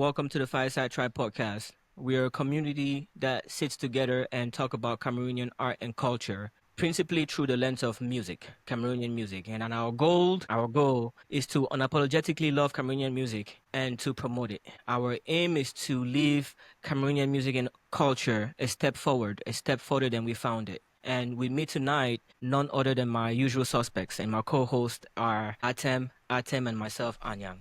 welcome to the Fireside Tribe podcast. We are a community that sits together and talk about Cameroonian art and culture, principally through the lens of music, Cameroonian music. And our goal is to unapologetically love Cameroonian music and to promote it. Our aim is to leave Cameroonian music and culture a step forward, a step further than we found it. And with me tonight, none other than my usual suspects, and my co-hosts are Atem, and myself, Anyang.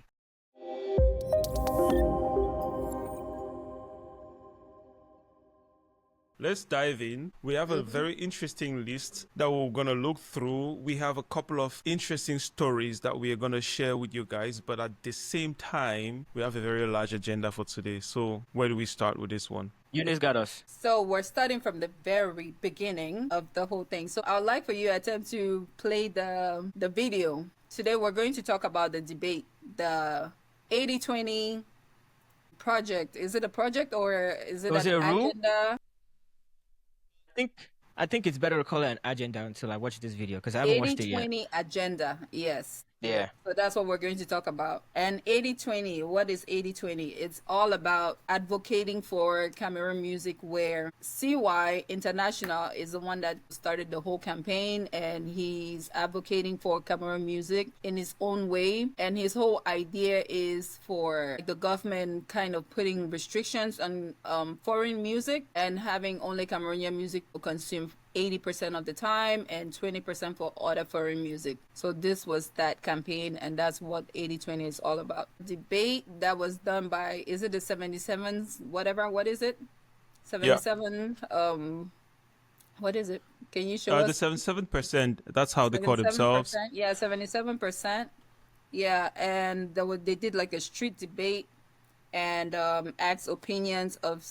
Let's dive in. We have a very interesting list that we're going to look through. We have a couple of interesting stories that we are going to share with you guys, but at the same time, we have a very large agenda for today. So where do we start with this one? Eunice got us. So we're starting from the very beginning of the whole thing. So I would like for you, Atem, to play the video. Today we're going to talk about the debate, the 80-20 project. Is it a project or is it an agenda? I think it's better to call it an agenda until I watch this video because I haven't watched it yet. 80-20 agenda, yes. Yeah. So that's what we're going to talk about. And 80-20, what is 80-20? It's all about advocating for Cameroon music, where CY International is the one that started the whole campaign, and he's advocating for Cameroon music in his own way. And his whole idea is for the government kind of putting restrictions on foreign music and having only Cameroonian music to consume 80% of the time and 20% for other foreign music. So this was that campaign, and that's what 80-20 is all about. Debate that was done by, is it the 77s, whatever, what is it? 77, what is it? Can you show us? The 77%, that's how they call themselves. Yeah, 77%. Yeah, and they did like a street debate and asked opinions of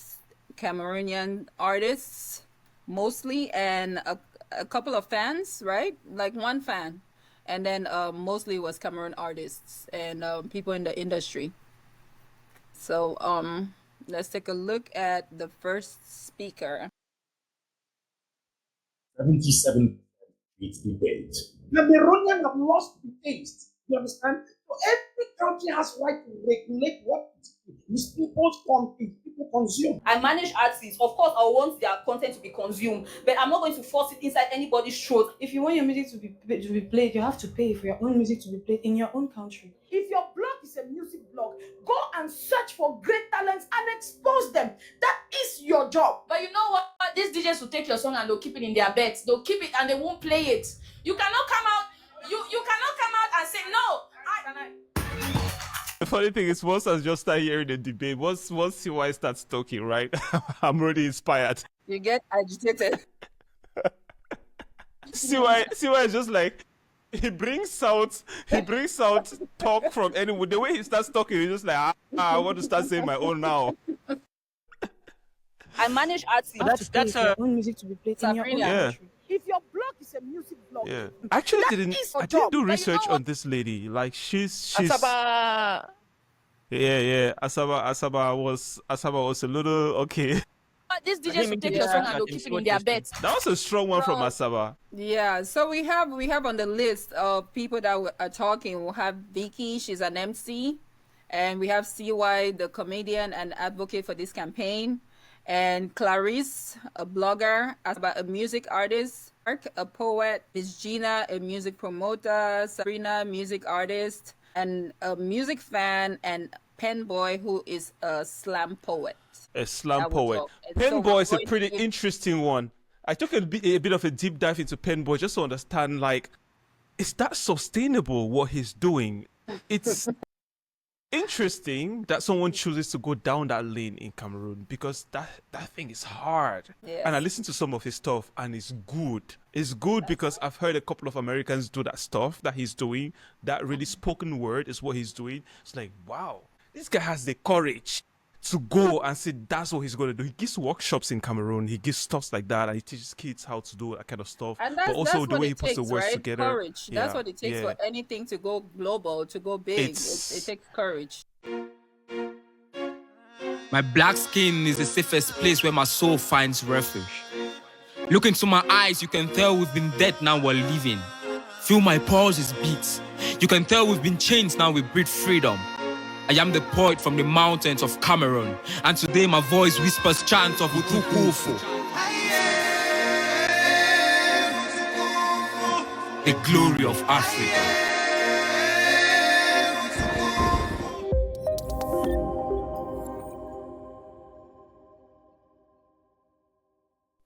Cameroonian artists, mostly, and a couple of fans, right? Like one fan. And then mostly was Cameroon artists and people in the industry. So let's take a look at the first speaker. 77 debate. Cameroonians have lost the taste. You understand? So every country has right to regulate what these people's content people consume. I manage artists. Of course, I want their content to be consumed, but I'm not going to force it inside anybody's throat. If you want your music to be played, you have to pay for your own music to be played in your own country. If your blog is a music blog, go and search for great talents and expose them. That is your job. But you know what? These DJs will take your song and they'll keep it in their beds. They'll keep it and they won't play it. You cannot come out. You cannot come out and say no. The funny thing is, once I just start hearing the debate, once CY starts talking, right, I'm already inspired. You get agitated. CY is just like, he brings out talk from anyone. The way he starts talking, he's just like, I want to start saying my own now. I manage artists. That's your own music to be played in your own country. If your blog is a music blog, I actually didn't do research you know on this lady. Like she's Asaba. Yeah. Asaba was a little okay. These DJs will take your song and they'll keep it in their beds. That was a strong one from Asaba. Yeah, so we have on the list of people that are talking. We'll have Vicky, she's an MC, and we have CY, the comedian and advocate for this campaign, and Clarice, a blogger, a music artist, Mark, a poet, Miss Gina, a music promoter, Sabrina, music artist, and a music fan, and Pen Boy, who is a slam poet. A slam poet. Pen Boy is a pretty interesting one. I took a bit of a deep dive into Pen Boy just to understand, like, is that sustainable, what he's doing? It's interesting that someone chooses to go down that lane in Cameroon, because that thing is hard. Yes. And I listened to some of his stuff and it's good. It's good because I've heard a couple of Americans do that stuff that he's doing. That really spoken word is what he's doing. It's like, wow, this guy has the courage to go and say that's what he's going to do. He gives workshops in Cameroon. He gives stuff like that, and he teaches kids how to do that kind of stuff. And but also the way he puts takes, the words right? together. Courage. That's what it takes for anything to go global, to go big. It takes courage. My black skin is the safest place where my soul finds refuge. Look into my eyes, you can tell we've been dead, now we're living. Feel my pulses beat. You can tell we've been chained, now we breathe freedom. I am the poet from the mountains of Cameroon, and today my voice whispers chants of Utukufu, the glory of Africa.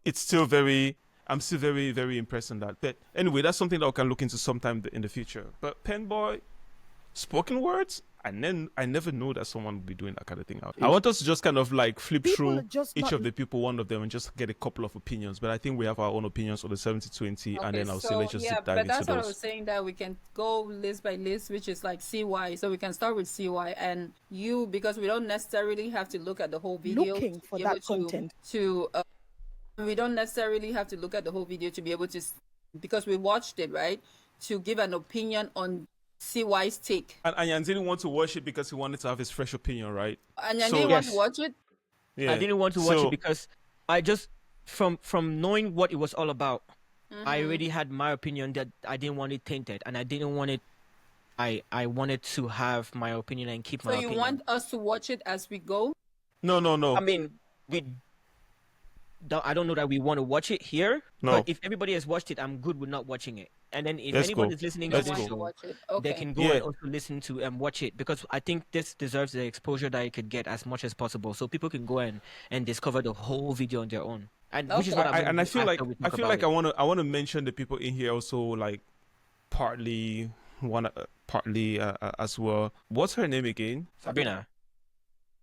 It's still very, I'm still very, very impressed on that. But anyway, that's something that I can look into sometime in the future. But Pen Boy, spoken words, I never know that someone would be doing that kind of thing out. I want us to just kind of like flip through each of the people, one of them, and just get a couple of opinions. But I think we have our own opinions for the 70-20, and then I'll say let's just dip dive into that's what I those. was saying, that we can go list by list, which is like CY. So we can start with CY, and you, because we don't necessarily have to look at the whole video. Looking for that content. We don't necessarily have to look at the whole video to be able to, because we watched it, right? To give an opinion on CY's take. And Anyang didn't want to watch it because he wanted to have his fresh opinion, right? Anyang didn't want to watch it? Yeah. I didn't want to watch it because I just, from knowing what it was all about, I already had my opinion that I didn't want it tainted, and I didn't want it. I wanted to have my opinion and keep my opinion. So you want us to watch it as we go? No. I mean, I don't know that we want to watch it here. No. But if everybody has watched it, I'm good with not watching it. And then if anybody's listening to this show, they can go and also listen to and watch it, because I think this deserves the exposure that it could get as much as possible, so people can go and discover the whole video on their own. And which is what I feel like I want to mention the people in here also, like partly as well. What's her name again? Sabrina.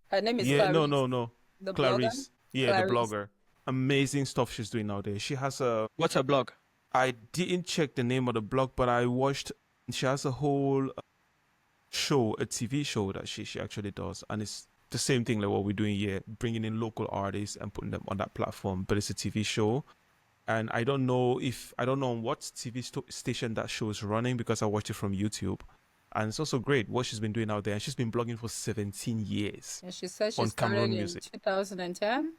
Her name is Clarice. No. The Clarice. Blogger? The blogger. Amazing stuff she's doing nowadays. She has What's her blog? I didn't check the name of the blog, but I watched. She has a whole show, a TV show that she actually does, and it's the same thing like what we're doing here, bringing in local artists and putting them on that platform. But it's a TV show, and I don't know on what TV station that show is running, because I watched it from YouTube. And it's also great what she's been doing out there, and she's been blogging for 17 years. And she said she on started Cameroon in music. 2010.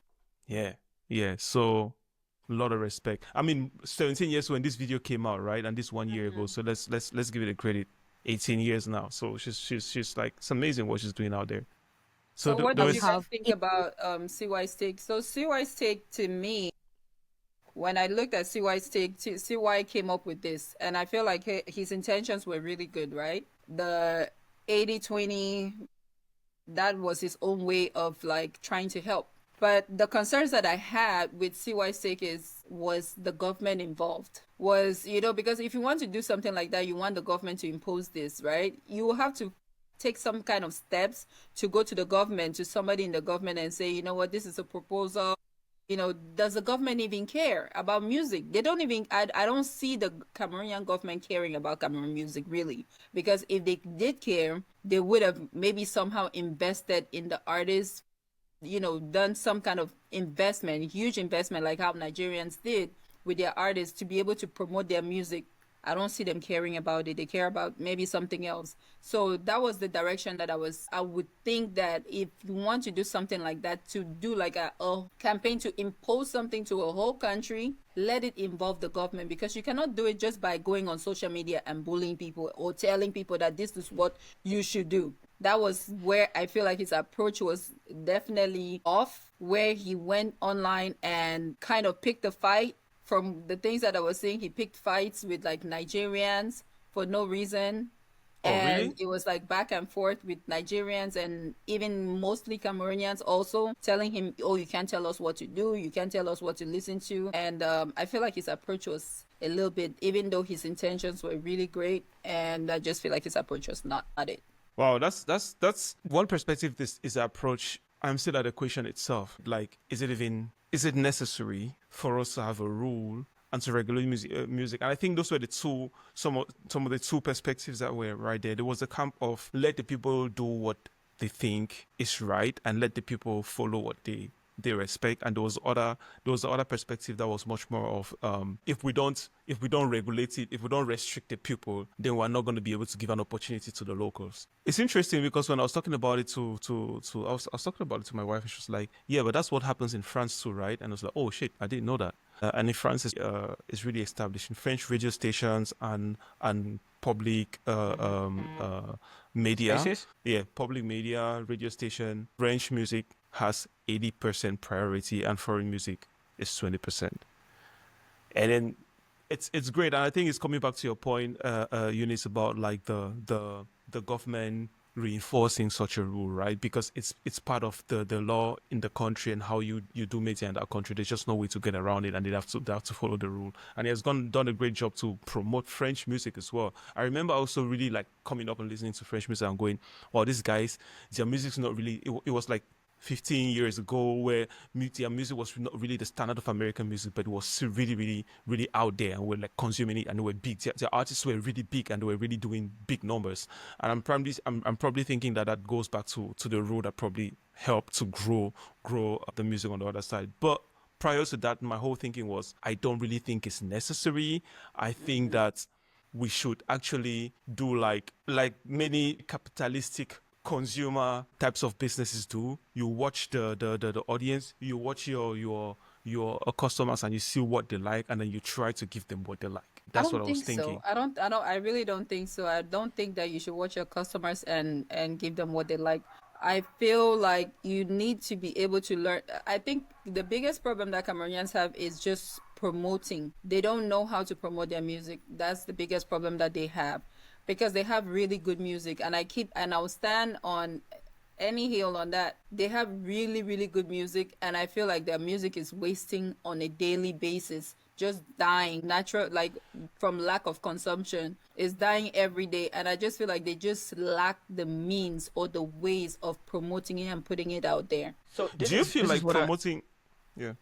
Yeah. So a lot of respect. I mean, 17 years when this video came out, right? And this 1 year ago. So let's give it a credit. 18 years now. So she's like, it's amazing what she's doing out there. So what do you guys think about CY's take? So CY's take, to me, when I looked at CY's take, CY came up with this, and I feel like his intentions were really good, right? The 80-20, that was his own way of like trying to help. But the concerns that I had with CY's take was the government involved. Because if you want to do something like that, you want the government to impose this, right? You will have to take some kind of steps to go to the government, to somebody in the government, and say, you know what, this is a proposal. Does the government even care about music? They don't even, I don't see the Cameroonian government caring about Cameroon music, really. Because if they did care, they would have maybe somehow invested in the artists, done some kind of investment, huge investment, like how Nigerians did with their artists, to be able to promote their music. I don't see them caring about it. They care about maybe something else. So that was the direction that I would think that if you want to do something like that, to do like a campaign to impose something to a whole country, let it involve the government, because you cannot do it just by going on social media and bullying people or telling people that this is what you should do. That was where I feel like his approach was definitely off, where he went online and kind of picked a fight. From the things that I was saying, he picked fights with like Nigerians for no reason. And it was like back and forth with Nigerians and even mostly Cameroonians also, telling him, oh, you can't tell us what to do, you can't tell us what to listen to. And I feel like his approach was a little bit, even though his intentions were really great, and I just feel like his approach was not it. Wow, that's one perspective. This is the approach. I'm still at the question itself. Like, is it necessary for us to have a rule and to regulate music? And I think those were some of the two perspectives that were right there. There was a camp of let the people do what they think is right and let the people follow what they respect, and there was other perspective that was much more of if we don't regulate it, if we don't restrict the people, then we're not going to be able to give an opportunity to the locals. It's interesting because when I was talking about it I was talking about it to my wife, and she was like, yeah, but that's what happens in France too, right? And I was like, oh shit, I didn't know that. And in France is really established in French radio stations and public media. Spaces? Yeah, public media, radio station. French music has 80% priority, and foreign music is 20%. And then it's great, and I think it's coming back to your point, Eunice, about like the government reinforcing such a rule, right? Because it's part of the law in the country and how you do media in that country. There's just no way to get around it, and they have to follow the rule. And he has done a great job to promote French music as well. I remember also really like coming up and listening to French music and going, wow, these guys, their music's not really. It was like 15 years ago where their music was not really the standard of American music, but it was really, really, really out there, and we're like consuming it, and they were big. Their artists were really big, and they were really doing big numbers. And I'm probably thinking that goes back to the role that probably helped to grow the music on the other side. But prior to that, my whole thinking was, I don't really think it's necessary. I think that we should actually do like many capitalistic consumer types of businesses do. You watch the audience, you watch your customers, and you see what they like, and then you try to give them what they like. That's what I was thinking. So. I really don't think so. I don't think that you should watch your customers and give them what they like. I feel like you need to be able to learn. I think the biggest problem that Cameroonians have is just promoting. They don't know how to promote their music. That's the biggest problem that they have, because they have really good music, and I'll stand on any hill on that. They have really, really good music, and I feel like their music is wasting on a daily basis, just dying natural, like from lack of consumption, is dying every day. And I just feel like they just lack the means or the ways of promoting it and putting it out there. So do you feel like promoting? Yeah.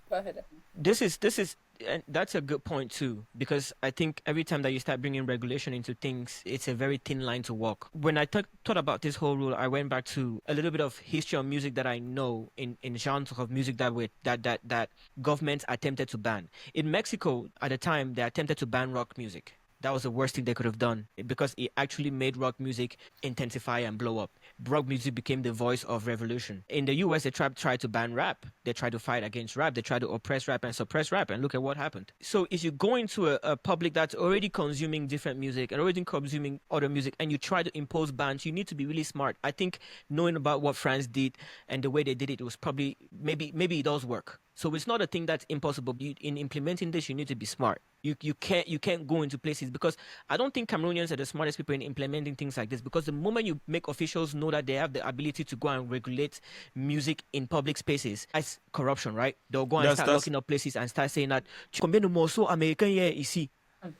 Go ahead. This is and that's a good point too, because I think every time that you start bringing regulation into things, it's a very thin line to walk. When I thought about this whole rule, I went back to a little bit of history of music that I know in genres of music that governments attempted to ban. In Mexico at the time, they attempted to ban rock music. That was the worst thing they could have done, because it actually made rock music intensify and blow up. Rock music became the voice of revolution. In the US, they tried to ban rap. They tried to fight against rap. They tried to oppress rap and suppress rap, and look at what happened. So if you go into a public that's already consuming different music and already consuming other music, and you try to impose bans, you need to be really smart. I think knowing about what France did and the way they did it was probably, maybe it does work. So it's not a thing that's impossible. In implementing this, you need to be smart. You can't go into places, because I don't think Cameroonians are the smartest people in implementing things like this, because the moment you make officials know that they have the ability to go and regulate music in public spaces, that's corruption, right? They'll go and start locking up places and start saying that combien de morceaux américains il y a ici?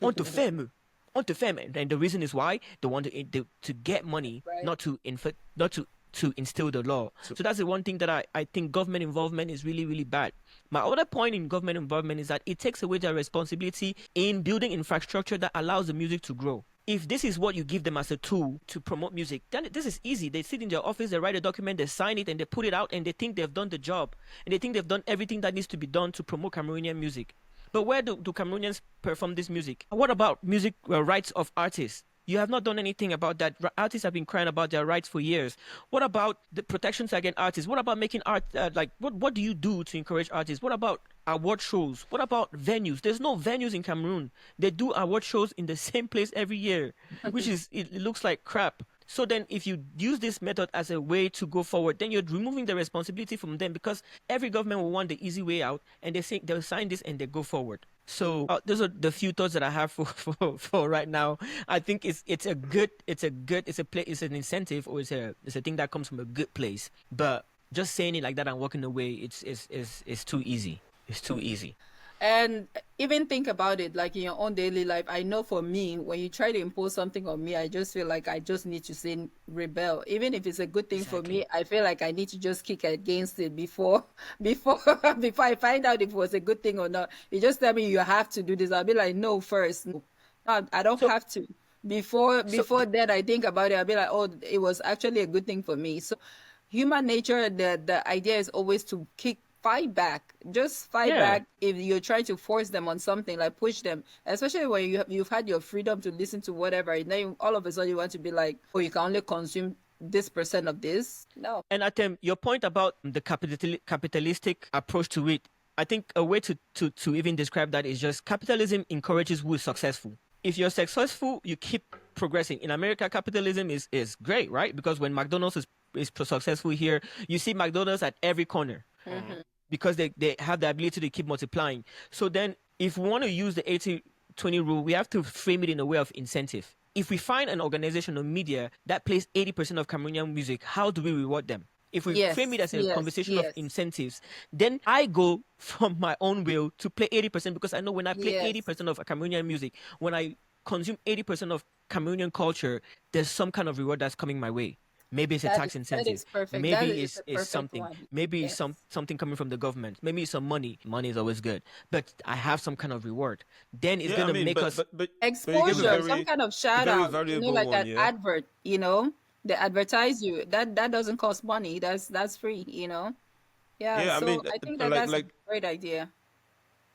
On te ferme. And the reason is why they want to get money, right, not to instill the law. So that's the one thing that I think government involvement is really, really bad. My other point in government involvement is that it takes away their responsibility in building infrastructure that allows the music to grow. If this is what you give them as a tool to promote music, then this is easy. They sit in their office, they write a document, they sign it, and they put it out, and they think they've done the job. And they think they've done everything that needs to be done to promote Cameroonian music. But where do Cameroonians perform this music? What about music rights of artists? You have not done anything about that. Artists have been crying about their rights for years. What about the protections against artists? What about making art, what do you do to encourage artists? What about award shows? What about venues? There's no venues in Cameroon. They do award shows in the same place every year, which is, it looks like crap. So then if you use this method as a way to go forward, then you're removing the responsibility from them, because every government will want the easy way out, and they say they'll sign this and they go forward. So those are the few thoughts that I have for right now. I think it's an incentive, or it's a thing that comes from a good place. But just saying it like that and walking away, it's too easy. It's too easy. And even think about it, like in your own daily life. I know for me, when you try to impose something on me, I just feel like I just need to say rebel. Even if it's a good thing for me, I feel like I need to just kick against it before I find out if it was a good thing or not. You just tell me you have to do this, I'll be like, no, first. No, I don't have to. Before then I think about it, I'll be like, oh, it was actually a good thing for me. So human nature, the idea is always to fight back. Just fight back if you're trying to force them on something, like push them, especially when you've had your freedom to listen to whatever, and then all of a sudden you want to be like, oh, you can only consume this percent of this. No. And Atem, your point about the capitalistic approach to it, I think a way to even describe that is just capitalism encourages who is successful. if you're successful, you keep progressing. In America, capitalism is great, right? Because when McDonald's is successful here, you see McDonald's at every corner because they have the ability to keep multiplying. So then if we want to use the 80-20 rule, we have to frame it in a way of incentive. If we find an organization or media that plays 80% of Cameroonian music, how do we reward them? If we frame it as a conversation of incentives, then I go from my own will to play 80% because I know when I play 80% of Cameroonian music, when I consume 80% of Cameroonian culture, there's some kind of reward that's coming my way. Maybe it's a tax incentive. That is perfect. Maybe it's something. One. Maybe it's something coming from the government. Maybe it's some money. Money is always good. But I have some kind of reward. Then it's going to make us... exposure, some kind of shout out. Like one, an advert, they advertise you. That doesn't cost money. That's free, Yeah, so I think that's a great idea.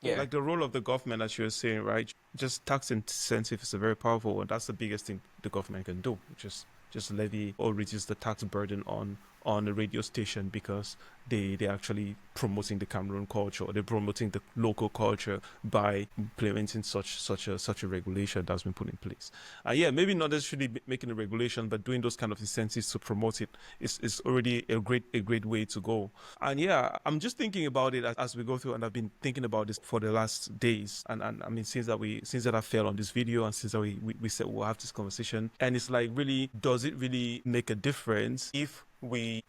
Yeah. Like the role of the government, as you were saying, right? Just tax incentive is a very powerful one. That's the biggest thing the government can do. Just levy or reduce the tax burden on the radio station because they're actually promoting the Cameroon culture, or they're promoting the local culture by implementing such a regulation that's been put in place. Maybe not necessarily making a regulation, but doing those kind of incentives to promote it is already a great way to go. And I'm just thinking about it as we go through, and I've been thinking about this for the last days. And I mean, since that I fell on this video, and since that we said we'll have this conversation, and it's like, really, does it really make a difference if we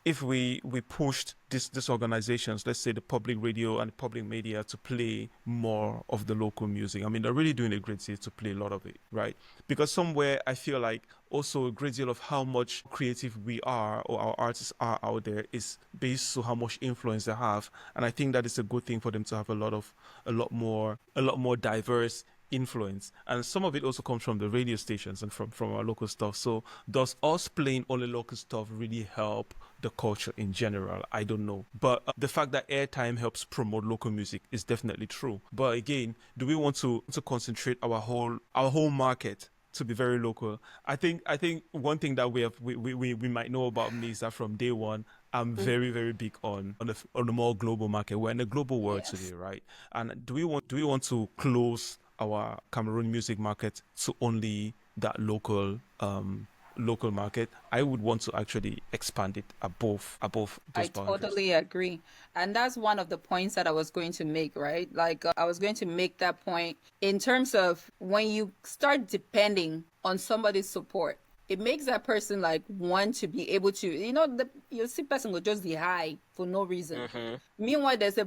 pushed these organizations, let's say the public radio and public media, to play more of the local music? I mean, they're really doing a great deal to play a lot of it, right? Because somewhere I feel like also a great deal of how much creative we are, or our artists are out there, is based on how much influence they have. And I think that is a good thing for them to have a lot more diverse influence. And some of it also comes from the radio stations and from our local stuff. So does us playing only local stuff really help the culture in general? I don't know. But the fact that airtime helps promote local music is definitely true. But again, do we want to concentrate our whole market to be very local? I think one thing that we might know about me is that from day one, I'm very, very big on the more global market. We're in a global world today, right? And do we want to close our Cameroon music market to only that local market? I would want to actually expand it above those boundaries. I totally agree. And that's one of the points that I was going to make, right? Like I was going to make that point in terms of when you start depending on somebody's support, it makes that person like want to be able to, you see person will just be high for no reason. Meanwhile, there's a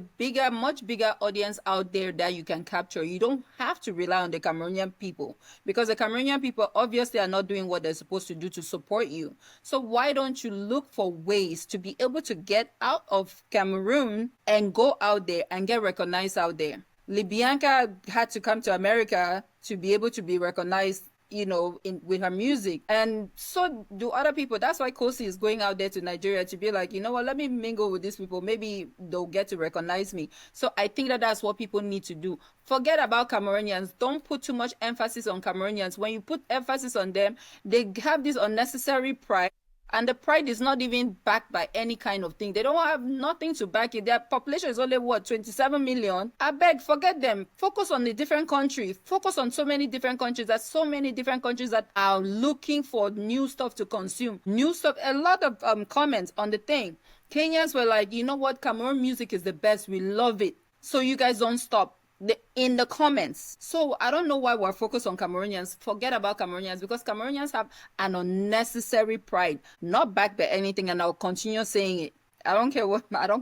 much bigger audience out there that you can capture. You don't have to rely on the Cameroonian people, because the Cameroonian people obviously are not doing what they're supposed to do to support you. So why don't you look for ways to be able to get out of Cameroon and go out there and get recognized out there? Libianca had to come to America to be able to be recognized, with her music. And so do other people. That's why Kosi is going out there to Nigeria to be like, let me mingle with these people. Maybe they'll get to recognize me. So I think that's what people need to do. Forget about Cameroonians. Don't put too much emphasis on Cameroonians. When you put emphasis on them, they have this unnecessary pride. And the pride is not even backed by any kind of thing. They don't have nothing to back it. Their population is only, 27 million? I beg, forget them. Focus on the different countries. Focus on so many different countries. There's so many different countries that are looking for new stuff to consume. New stuff. A lot of comments on the thing. Kenyans were like, you know what? Cameroon music is the best. We love it. So you guys don't stop. In the comments. So I don't know why we're focused on Cameroonians. Forget about Cameroonians, because Cameroonians have an unnecessary pride, not backed by anything, and I'll continue saying it. I don't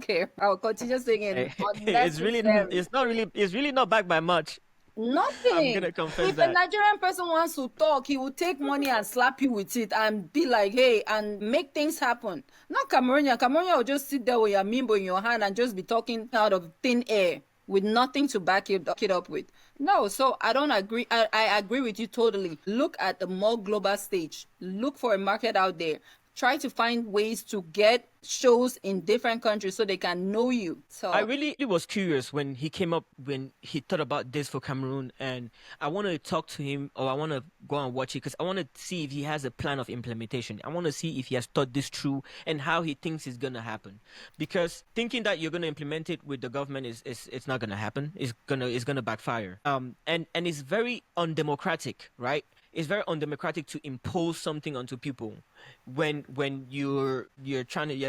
care. I'll continue saying it. It's really not backed by much. Nothing. I'm gonna confess if that. a Nigerian person wants to talk, he will take money and slap you with it and be like, hey, and make things happen. Not Cameroonian. Cameroonian will just sit there with your mimbo in your hand and just be talking out of thin air, with nothing to back it up with. No, so I don't agree. I agree with you totally. Look at the more global stage. Look for a market out there. try to find ways to get shows in different countries so they can know you. So I really was curious when he came up, when he thought about this for Cameroon, and I want to talk to him, or I want to go and watch it because I want to see if he has a plan of implementation. I want to see if he has thought this through and how he thinks it's going to happen. Because thinking that you're going to implement it with the government is it's not going to happen. It's going to backfire. And it's very undemocratic, right? It's very undemocratic to impose something onto people when you're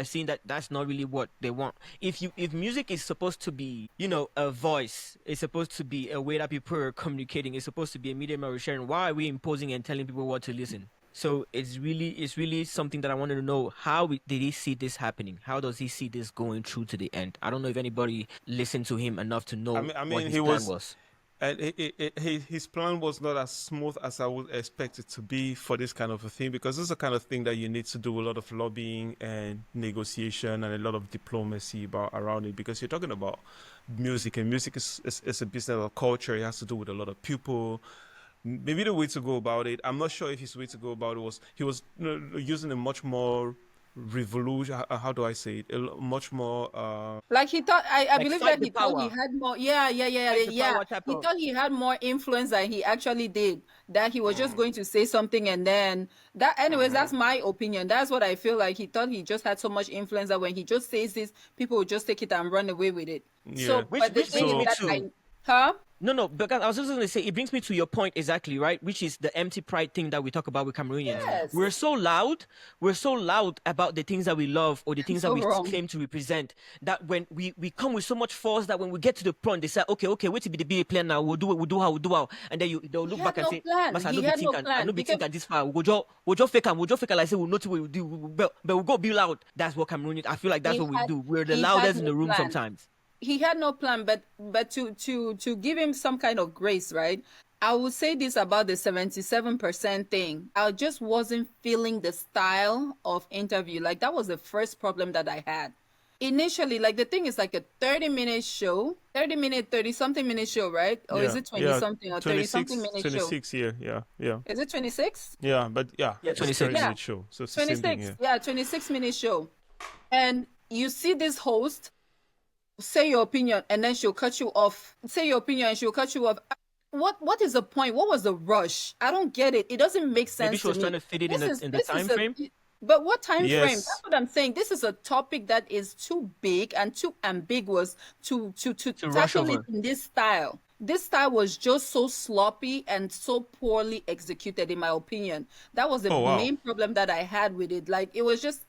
seeing that that's not really what they want. If music is supposed to be, a voice, it's supposed to be a way that people are communicating, it's supposed to be a medium of sharing, why are we imposing and telling people what to listen? So it's really something that I wanted to know. How did he see this happening? How does he see this going through to the end? I don't know if anybody listened to him enough to know what his plan was. And his plan was not as smooth as I would expect it to be for this kind of a thing, because this is the kind of thing that you need to do a lot of lobbying and negotiation and a lot of diplomacy around it, because you're talking about music, and music is a business of culture. It has to do with a lot of people. Maybe the way to go about it, I'm not sure if his way to go about it was, he was using a much more revolution, how do I say it, much more like he thought, I believe that he thought he power. had more, he thought he had more influence than he actually did, that he was just going to say something and then that, anyways, that's my opinion. That's what I feel like. He thought he just had so much influence that when he just says this, people will just take it and run away with it. Yeah. So Which but the brings thing me is that to- huh? No, because I was just going to say, it brings me to your point exactly, right? Which is the empty pride thing that we talk about with Cameroonians. Yes. We're so loud about the things that we love or the things that So we wrong. claim to represent, that when we come with so much force that when we get to the front, they say, okay, wait to be the BA plan now, we'll do how. And then they'll look He back had and no say, plan. "Mas I He no be had no think and- I plan no be because- think and this far. We'll just fake like say, we'll know what we'll do, but we'll go be loud." That's what Cameroonians, I feel like that's He what we had- do. We're the he had loudest in no the room plan. sometimes. He had no plan, but to give him some kind of grace, right? I would say this about the 77% thing. I just wasn't feeling the style of interview. Like that was the first problem that I had. Initially, like the thing is like a 30-minute show, 30-something minute show, right? Or is it 20-something or 30-something minute 26, show? yeah. Is it 26? Yeah, but yeah, Yeah, it's a 26. 30-minute show. So it's the same 26. thing, Yeah, 26-minute show. And you see this host say your opinion and then she'll cut you off. Say your opinion and she'll cut you off. What is the point? What was the rush? I don't get it. It doesn't make sense. Maybe she was to trying me. to fit it This in the this time a- frame. But what time frame? Yes. That's what I'm saying. This is a topic that is too big and too ambiguous to rush tackle it over. in this style. This style was just so sloppy and so poorly executed, in my opinion. That was the Oh, wow. main problem that I had with it. Like it was just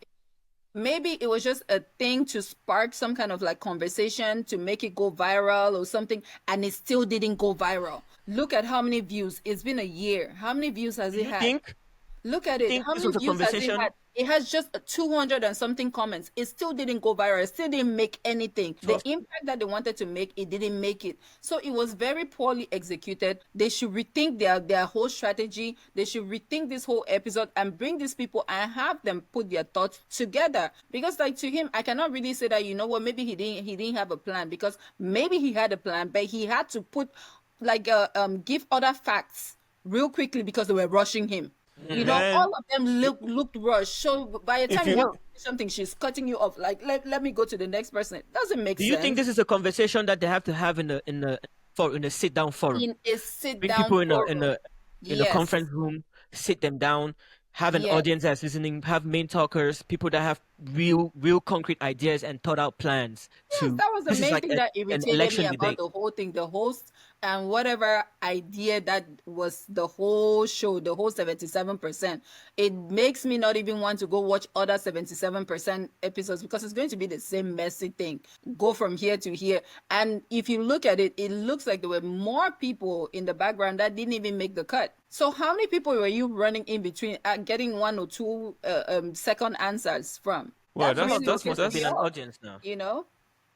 maybe it was just a thing to spark some kind of like conversation to make it go viral or something, and it still didn't go viral. Look at how many views. It's been a year. How many views has it You had? think? Look at it. think How this many was a views has it conversation? had? It has just 200 and something comments. It still didn't go viral. It still didn't make anything. The impact that they wanted to make, it didn't make it. So it was very poorly executed. They should rethink their whole strategy. They should rethink this whole episode and bring these people and have them put their thoughts together. Because like to him, I cannot really say that, you know what, maybe he didn't have a plan, because maybe he had a plan, but he had to put like give other facts real quickly because they were rushing him. You know, Man. all of them looked rushed. So by the If time you- you say something, she's cutting you off. Like, let me go to the next person. It doesn't make Do sense. you think this is a conversation that they have to have in a sit down forum? in a sit Bring down people in a Yes. conference room, sit them down, have an Yes. audience that's listening, have main talkers, people that have real concrete ideas and thought out plans. Yes, that was the this is main like thing that an irritated election me about debate. the whole thing. The host and whatever idea that was the whole show, the whole 77%. It makes me not even want to go watch other 77% episodes, because it's going to be the same messy thing. Go from here to here. And if you look at it, it looks like there were more people in the background that didn't even make the cut. So how many people were you running in between getting 1 or 2 second answers from? Well, Some of that's those must have been an that's audience now. You know?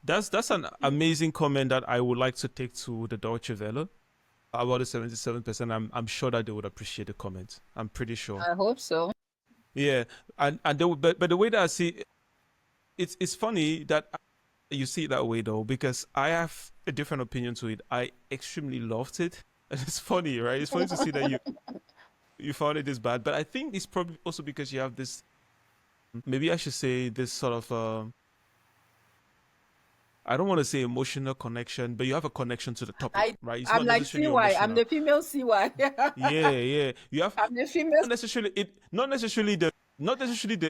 that's an amazing comment that I would like to take to the Deutsche Welle about the 77%. I'm sure that they would appreciate the comment. I'm pretty sure. I hope so. Yeah, and they would, but the way that I see it, it's funny that you see it that way though, because I have a different opinion to it. I extremely loved it, and it's funny, right? It's funny to see that you found it this bad, but I think it's probably also because you have this maybe I should say this sort of I don't want to say emotional connection, but you have a connection to the topic, right? It's I'm not like necessarily CY. I'm emotional. the female CY. Yeah. You have I'm the female. not necessarily the 80%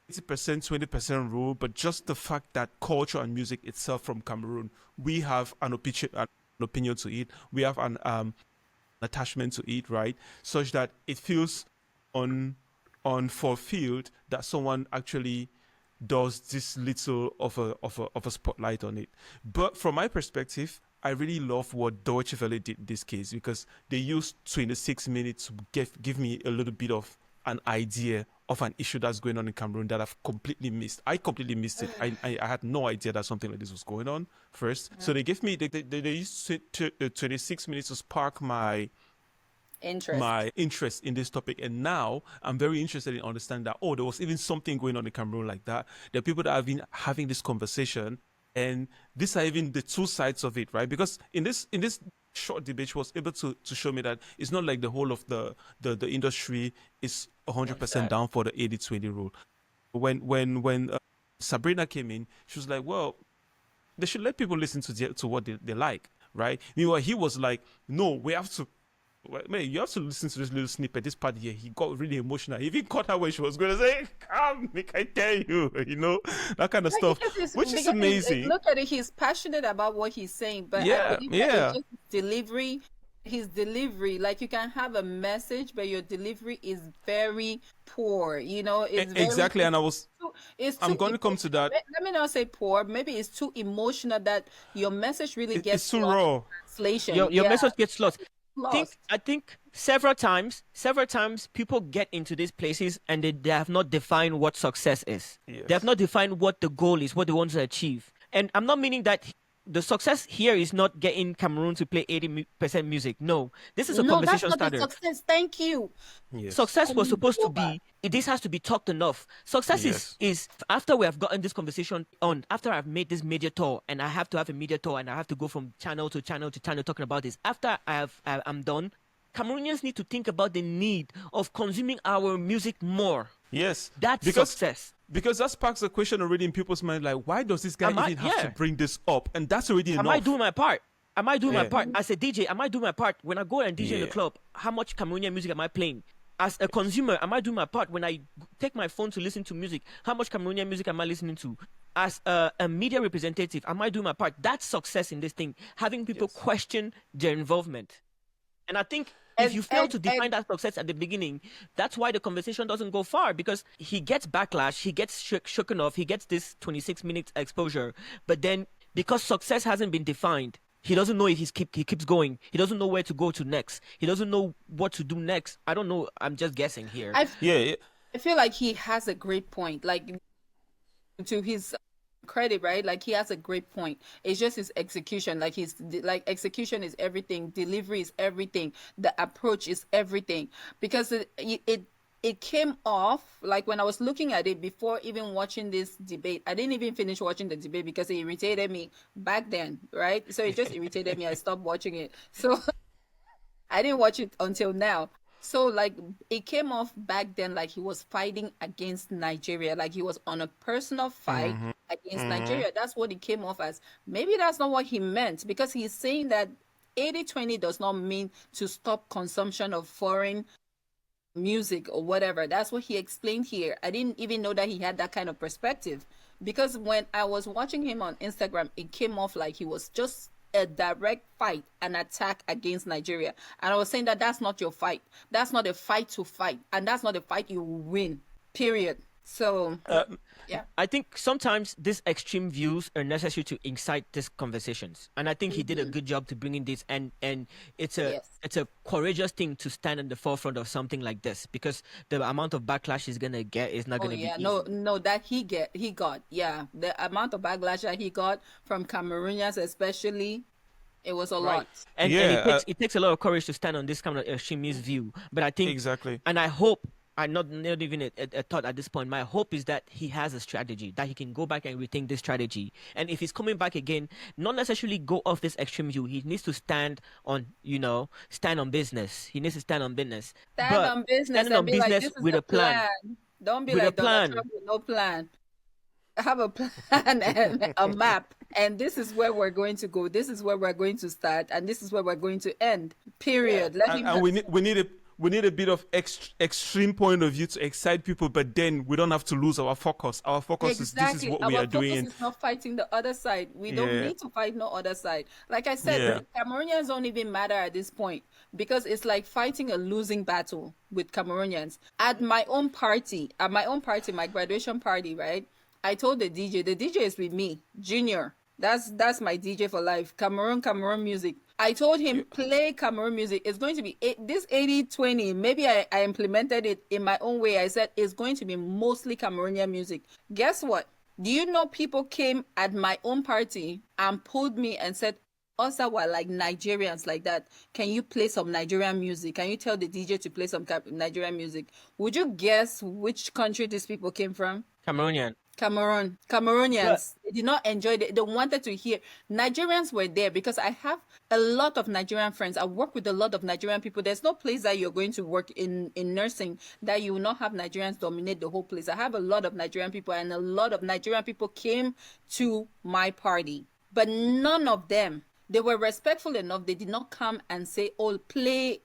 20% rule, but just the fact that culture and music itself from Cameroon, we have an opinion to it. We have an attachment to it, right? Such that it feels unfulfilled that someone actually does this little of a spotlight on it. But from my perspective, I really love what Deutsche Welle did in this case, because they used 26 minutes to give me a little bit of an idea of an issue that's going on in Cameroon that I've completely missed. I completely missed it. I had no idea that something like this was going on first. So they gave me they used 26 minutes to spark my interest in this topic, and now I'm very interested in understanding that there was even something going on in Cameroon like that. There are people that have been having this conversation, and these are even the two sides of it, right? Because in this short debate, she was able to show me that it's not like the whole of the industry is 100% down for the 80-20 rule. When Sabrina came in, she was like, well, they should let people listen to what they like, right? Meanwhile, he was like, no, we have to. Man, you have to listen to this little snippet. This part here, he got really emotional. He even caught her when she was going to say, "Come, make I tell you," that kind of stuff, which is amazing. Look at it; he's passionate about what he's saying, but I believe that it's just delivery. His delivery, like you can have a message, but your delivery is very poor. It's exactly. And I'm going to come to that. Let me not say poor. Maybe it's too emotional that your message really gets it's too raw. Translation. Your message gets lost. I think several times people get into these places and they have not defined what success is. Yes. They have not defined what the goal is, what they want to achieve. And I'm not meaning that the success here is not getting Cameroon to play 80% music. No, this is a conversation starter. No, that's not the success. Thank you. Yes. Success was supposed to be, this has to be talked enough. Success is after we have gotten this conversation on, after I've made this media tour, and I have to have a media tour, and I have to go from channel to channel to channel talking about this. After I'm done, Cameroonians need to think about the need of consuming our music more. Yes. That's success. Because that sparks a question already in people's mind, like, why does this guy even have to bring this up? And that's already enough. Am I doing my part? As a DJ, am I doing my part? When I go and DJ in the club, how much Cameroonian music am I playing? As a consumer, am I doing my part? When I take my phone to listen to music, how much Cameroonian music am I listening to? As a media representative, am I doing my part? That's success in this thing. Having people question their involvement. And I think if you fail to define that success at the beginning, that's why the conversation doesn't go far, because he gets backlash, he gets shooken off, he gets this 26 minutes exposure. But then because success hasn't been defined, he doesn't know if he keeps going. He doesn't know where to go to next. He doesn't know what to do next. I don't know. I'm just guessing here. I feel like he has a great point. Like, to his credit, right? Like, he has a great point. It's just his execution. Like, execution is everything. Delivery is everything. The approach is everything. Because it came off, like, when I was looking at it before even watching this debate, I didn't even finish watching the debate because it irritated me back then, right? So it just irritated me. I stopped watching it. So I didn't watch it until now. So, like, it came off back then like he was fighting against Nigeria. Like, he was on a personal fight against Nigeria. That's what it came off as. Maybe that's not what he meant, because he's saying that 80-20 does not mean to stop consumption of foreign music or whatever. That's what he explained here. I didn't even know that he had that kind of perspective, because when I was watching him on Instagram, it came off like he was just a direct fight, an attack against Nigeria. And I was saying that that's not your fight. That's not a fight to fight. And that's not a fight you will win, period. So, yeah. I think sometimes these extreme views are necessary to incite these conversations. And I think he did a good job to bring in this. And it's a courageous thing to stand in the forefront of something like this, because the amount of backlash he's going to get is not going to be easy. No, that he got. Yeah. The amount of backlash that he got from Cameroonians especially, it was a lot. And it takes a lot of courage to stand on this kind of extremist view. But I think, exactly. And I hope, I'm not even a thought at this point. My hope is that he has a strategy, that he can go back and rethink this strategy. And if he's coming back again, not necessarily go off this extreme view. He needs to stand on business. He needs to stand on business. Standing on business with a plan. Don't be with a like Donald plan. Trump with no plan. Have a plan and a map. And this is where we're going to go. This is where we're going to start. And this is where we're going to end. Period. Let him And we need a bit of extreme point of view to excite people, but then we don't have to lose our focus. Our focus is this is what we are doing. Our focus is not fighting the other side. We don't need to fight no other side. Like I said, the Cameroonians don't even matter at this point because it's like fighting a losing battle with Cameroonians. At my own party, my graduation party, right? I told the DJ is with me, Junior. That's my DJ for life. Cameroon music. I told him, play Cameroon music. It's going to be this 80-20. Maybe I implemented it in my own way. I said, it's going to be mostly Cameroonian music. Guess what? Do you know people came at my own party and pulled me and said, us were like Nigerians like that. Can you play some Nigerian music? Can you tell the DJ to play some Nigerian music? Would you guess which country these people came from? Cameroonians. They did not enjoy it. They wanted to hear. Nigerians were there because I have a lot of Nigerian friends. I work with a lot of Nigerian people. There's no place that you're going to work in nursing that you will not have Nigerians dominate the whole place. I have a lot of Nigerian people, and a lot of Nigerian people came to my party, but none of them, they were respectful enough. They did not come and say, "Oh, play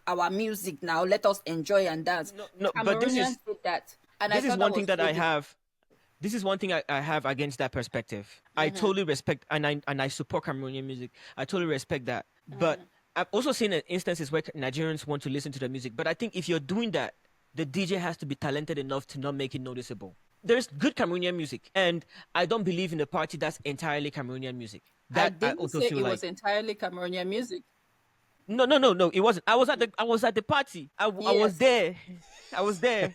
our music now. Let us enjoy and dance." No, but this is did that. And this is one thing that I have. This is one thing I have against that perspective. I totally respect and I support Cameroonian music. I totally respect that. But I've also seen instances where Nigerians want to listen to the music. But I think if you're doing that, the DJ has to be talented enough to not make it noticeable. There's good Cameroonian music, and I don't believe in a party that's entirely Cameroonian music. That I didn't say it was entirely Cameroonian music. No, it wasn't. I was at the party. I was there. I was there,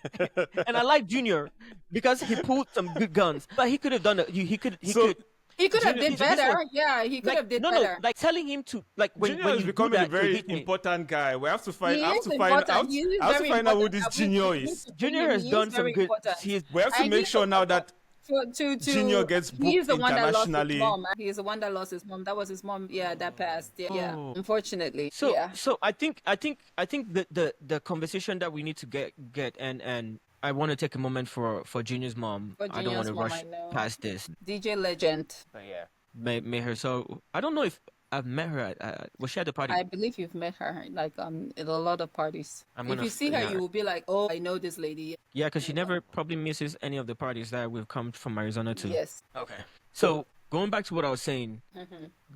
and I like Junior because he pulled some good guns. But he could have done it. He could have did better. Yeah, he could have did better. No, like telling him to like when Junior is becoming a very important guy. We have to find out who this Junior is. Junior has done some good. We have to make sure now that Junior gets booked internationally. He's the one that lost his mom. That was his mom. Yeah, that passed. Yeah, unfortunately. So I think the conversation that we need to get and I want to take a moment for Junior's mom. I don't want to rush past this. DJ legend. But yeah, may her. So I don't know if I've met her. Was she at the party? I believe you've met her, like in a lot of parties. If you see her, you will be like, "Oh, I know this lady." Yeah, because she never probably misses any of the parties that we've come from Arizona to. Yes. Okay. So going back to what I was saying,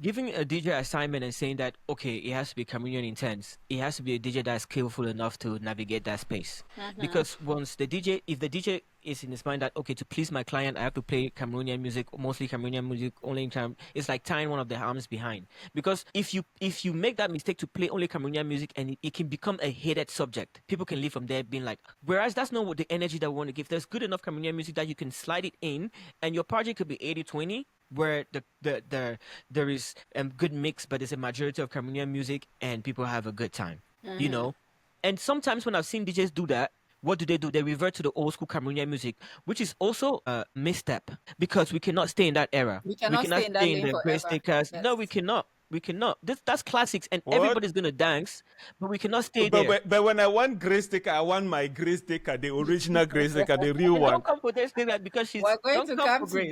giving a DJ assignment and saying that okay, it has to be Cameroonian intense. It has to be a DJ that's skillful enough to navigate that space. Because if the DJ is in his mind that okay, to please my client, I have to play Cameroonian music, mostly Cameroonian music, only in time. It's like tying one of the arms behind. Because if you make that mistake to play only Cameroonian music, and it can become a hated subject, people can leave from there being like, whereas that's not what the energy that we want to give. There's good enough Cameroonian music that you can slide it in, and your project could be 80-20. Where there is a good mix, but there's a majority of Cameroonian music and people have a good time, you know. And sometimes when I've seen DJs do that, what do? They revert to the old school Cameroonian music, which is also a misstep because we cannot stay in that era. We cannot stay in that lane forever. Yes. No, we cannot. We cannot. That's classics, and everybody's gonna dance, but we cannot stay there. But when I want Grace Decca, I want my Grace Decca, the original Grace Decca, the real one. Don't come for Grace Decca because she's. We're going to come to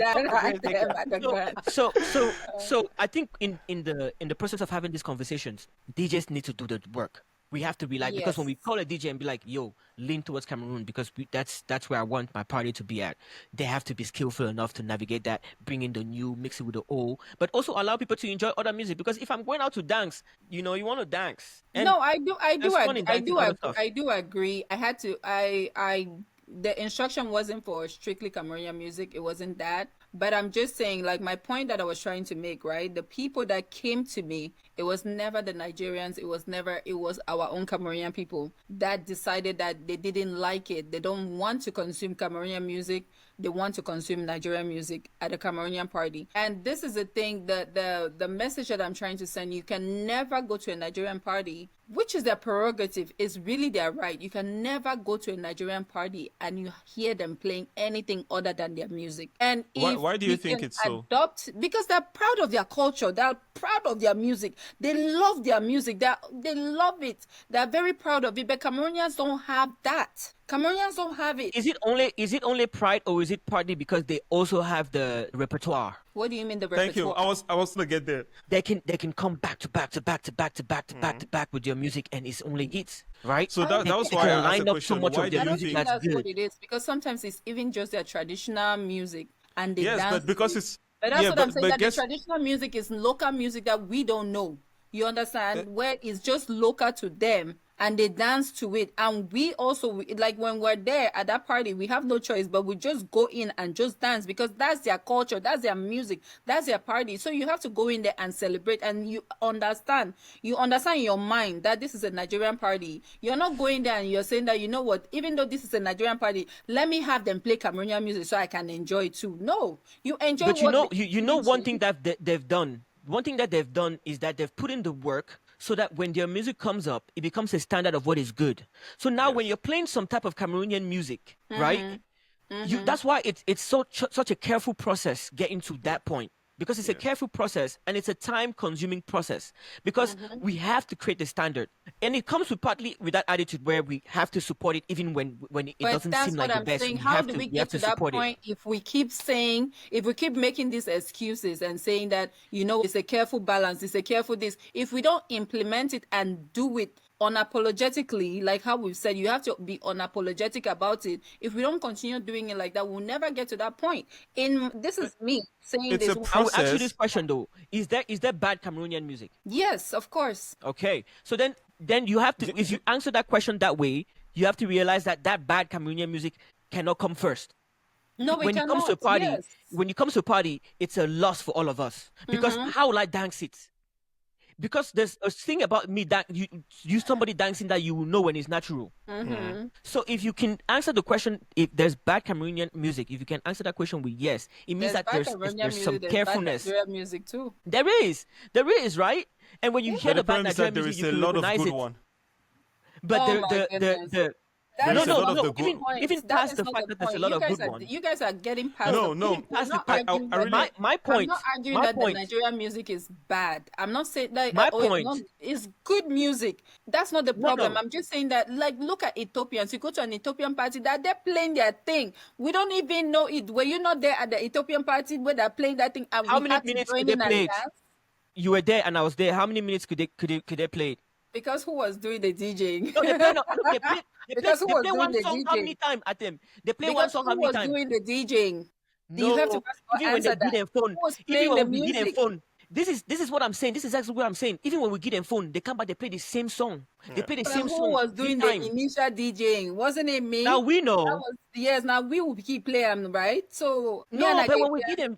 that. So I think in the process of having these conversations, DJs need to do the work. We have to be like, because when we call a DJ and be like, yo, lean towards Cameroon because that's where I want my party to be at. They have to be skillful enough to navigate that, bring in the new, mix it with the old, but also allow people to enjoy other music. Because if I'm going out to dance, you want to dance. And no, I do agree. The instruction wasn't for strictly Cameroonian music. It wasn't that. But I'm just saying, like, my point that I was trying to make, right? The people that came to me, it was never the Nigerians. It was our own Cameroonian people that decided that they didn't like it. They don't want to consume Cameroonian music. They want to consume Nigerian music at a Cameroonian party. And this is the thing, the message that I'm trying to send. You can never go to a Nigerian party, which is their prerogative. It's really their right. You can never go to a Nigerian party and you hear them playing anything other than their music. And why do you think it's so? Because they're proud of their culture. They're proud of their music. They love their music. They love it. They're very proud of it. But Cameroonians don't have that. Cameroonians don't have it. Is it only pride, or is it partly because they also have the repertoire? What do you mean the repertoire? Thank you. I was gonna get there. They can come back to back to back to back to back to back to back with your music, and it's only hits, right? So that was They why I can asked line the up so question. much Why of do their you music think? that's That's what good. it is, because sometimes it's even just their traditional music and they Yes, dance. but because to it. it's But that's what I'm saying. That guess, the traditional music is local music that we don't know. You understand? Where it's just local to them, and they dance to it. And we also, like when we're there at that party, we have no choice, but we just go in and just dance, because that's their culture, that's their music, that's their party. So you have to go in there and celebrate, and you understand in your mind that this is a Nigerian party. You're not going there and you're saying that, you know what, even though this is a Nigerian party, let me have them play Cameroonian music so I can enjoy it too. No, you enjoy. But what you know one thing that they've done. One thing that they've done is that they've put in the work so that when their music comes up, it becomes a standard of what is good. So now when you're playing some type of Cameroonian music, right? That's why it's such a careful process getting to that point. Because it's a careful process, and it's a time-consuming process, because we have to create the standard, and it comes with partly with that attitude where we have to support it even when it But doesn't that's seem what like I'm the best. saying. We How have do to we we get have to to that support point it. if we keep making these excuses and saying that, you know, it's a careful balance, it's a careful this. If we don't implement it and do it unapologetically, like how we've said, you have to be unapologetic about it. If we don't continue doing it like that, we'll never get to that point. This is me saying it's this. a I will ask you this process. question though: Is there bad Cameroonian music? Yes, of course. Okay, so then you have to, if you answer that question that way, you have to realize that bad Cameroonian music cannot come first. No, we When it comes to a cannot. party, Yes. it's a loss for all of us, because how will I dance it? Because there's a thing about me that you somebody dancing that you will know when it's natural. So if you can answer the question, if there's bad Cameroonian music, if you can answer that question with yes, it means that bad Cameroonian there's some music, there's bad carefulness. Nigerian music too. There is, right? And when you hear But the the bad problem is that Nigerian there music, is you a can lot of recognize good it. one. But Oh my goodness. There is a lot of the good. Even past the fact that there's a lot of good ones. You guys are getting past. No, the no. I'm not I arguing really. that My I'm point. not arguing My that the point. Nigerian music is bad. I'm not saying that. My It's, point. not, it's good music. That's not the No, problem. no. I'm just saying that, like, look at Ethiopians. You go to an Ethiopian party, that they're playing their thing. We don't even know it. Were you not there at the Ethiopian party where they're playing that thing? And How we many had to minutes join could they in and play it? dance? You were there and I was there. How many minutes could they play it? Because who was doing the DJing? No, they play. No, look, Because who they was play doing one the song how DJing? many times at them? They play one Because song who how many was times? doing the DJing? No, You have to even when they answer give them that. phone, Who was even playing when the we give them music? phone, this is what I'm saying. This is exactly what I'm saying. Even when we give them phone, they come back, they play the same song. They play the But same who song was 3 doing the times. initial DJing? Wasn't it me? Now we That know. was, yes, now we will keep playing, right? So me and No, I but get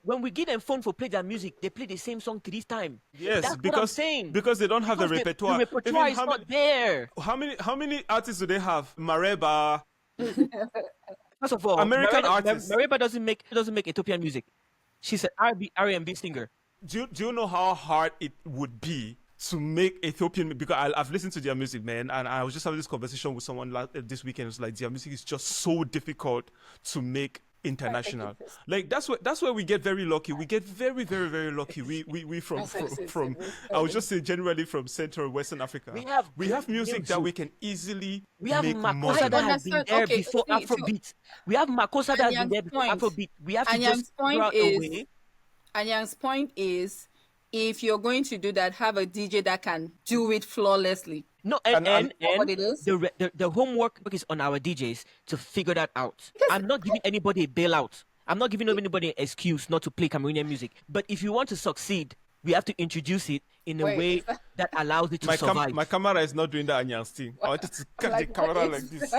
when we give them phone for play their music, they play the same song 3 times. Yes, That's what I'm because saying. they don't have the Because repertoire. The repertoire is not there. How many artists do they have? Mareba. First of all, American artists. Mariba doesn't make Ethiopian music. She's an R&B singer. Do you know how hard it would be to make Ethiopian? Because I've listened to their music, man, and I was just having this conversation with someone this weekend. It's like their music is just so difficult to make international. Like that's where we get very lucky. We get very, very, very lucky. We from I would just say generally from Central Western Africa. We have music that we can easily We have make money. Makosa that has been there before Afrobeat. We have Makosa that has been there before Afrobeat. We have to just figure out a way. Anyang's point is, if you're going to do that, have a DJ that can do it flawlessly. No, and what it is? The homework is on our DJs to figure that out. I'm not giving anybody a bailout. I'm not giving anybody an excuse not to play Cameroonian music. But if you want to succeed, we have to introduce it in a way that allows it to survive. My camera is not doing that Anyang's thing. I wanted to catch the camera like this.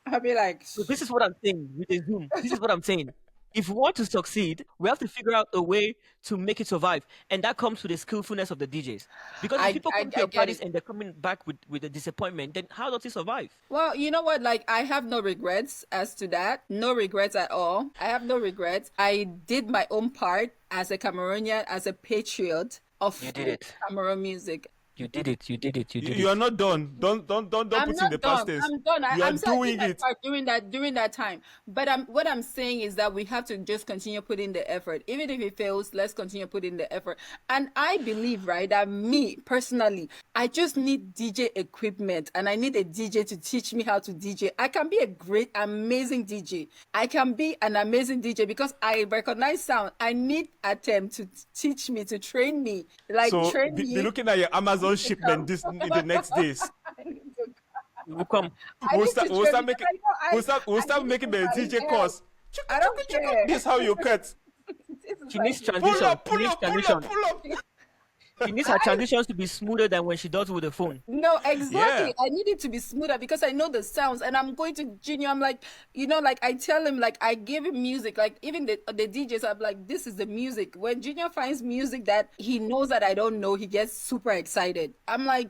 I'll be like, so this is what I'm saying with the Zoom. This is what I'm saying. If we want to succeed, we have to figure out a way to make it survive. And that comes with the skillfulness of the DJs. Because if people come to your parties and they're coming back with a disappointment, then how does it survive? Well, you know what? Like, I have no regrets as to that. No regrets at all. I have no regrets. I did my own part as a Cameroonian, as a patriot of Cameroon music. You did it. You did it. You did You it. are not done. Don't I'm put in the not past done. tense. I'm done. You are I'm sorry, I doing did it. that part during that time. But what I'm saying is that we have to just continue putting the effort. Even if it fails, let's continue putting the effort. And I believe, right, that me personally, I just need DJ equipment and I need a DJ to teach me how to DJ. I can be a great, amazing DJ. I can be an amazing DJ because I recognize sound. I need Atem to teach me, to train me. Like So train be me. looking at your Amazon shipment in the next days. We'll come. We'll start making the DJ course. I don't care. This is how you cut. She needs Pull transition. up. She needs her transitions to be smoother than when she does with the phone. No, exactly. Yeah. I need it to be smoother because I know the sounds, and I'm going to Junior. I'm like, like I tell him, like I give him music, like even the DJs. I'm like, this is the music. When Junior finds music that he knows that I don't know, he gets super excited. I'm like,